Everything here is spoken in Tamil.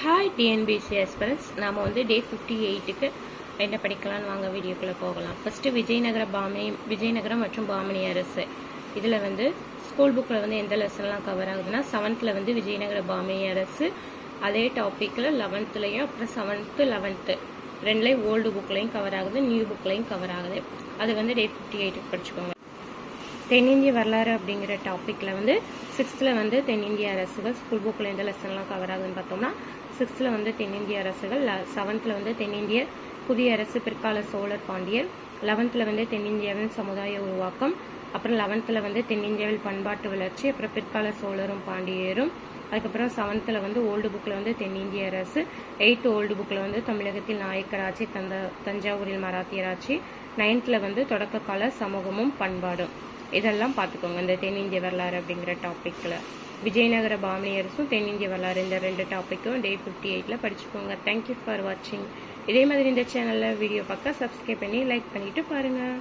Hi TNPSC ஆஸ்பிரன்ட்ஸ். நாம் வந்து டே 58க்கு என்ன படிக்கலாம்னு வாங்க வீடியோக்குள்ளே போகலாம். ஃபஸ்ட்டு விஜயநகரம் மற்றும் பாமணி அரசு. இதில் வந்து ஸ்கூல் புக்கில் வந்து எந்த லெசன்லாம் கவர் ஆகுதுன்னா 7th வந்து விஜயநகர பாமணி அரசு, அதே டாப்பிக்கில் 11th அப்புறம் 7th 11th ரெண்டுலேயும் ஓல்டு புக்லையும் கவர் ஆகுது, நியூ புக்லையும் கவர் ஆகுது. அது வந்து டே 58க்கு படிச்சுக்கோங்க. தென்னிந்திய வரலாறு அப்படிங்கிற டாப்பிக்கில் வந்து 6th வந்து தென்னிந்திய அரசுகள், ஸ்கூல் புக்கில் எந்த லெசன்லாம் கவர் ஆகுதுன்னு பார்த்தோம்னா 6th வந்து தென்னிந்திய அரசுகள், 7th வந்து தென்னிந்திய புதிய அரசு, பிற்கால சோழர் பாண்டியர், 11th வந்து தென்னிந்தியாவின் சமுதாய உருவாக்கம், அப்புறம் 11th வந்து தென்னிந்தியாவில் பண்பாட்டு வளர்ச்சி, அப்புறம் பிற்கால சோழரும் பாண்டியரும், அதுக்கப்புறம் 7th வந்து ஓல்டு புக்கில் வந்து தென்னிந்திய அரசு, 8th ஓல்டு புக்கில் வந்து தமிழகத்தில் நாயக்கர் ஆட்சி, தஞ்சாவூரில் மராத்தியர் ஆட்சி, 9th வந்து தொடக்க கால சமூகமும் பண்பாடும். இதெல்லாம் பார்த்துக்கோங்க இந்த தென்னிந்திய வரலாறு அப்படிங்கிற டாப்பிக்கில். விஜயநகர பாமணி அரசும் தென்னிந்திய வரலாறு இந்த 2 டாப்பிக்கும் டே 58ல படிச்சுக்கோங்க. தேங்க்யூ ஃபார் வாட்சிங். இதே மாதிரி இந்த சேனலில் வீடியோ பார்க்க சப்ஸ்கிரைப் பண்ணி லைக் பண்ணிட்டு பாருங்கள்.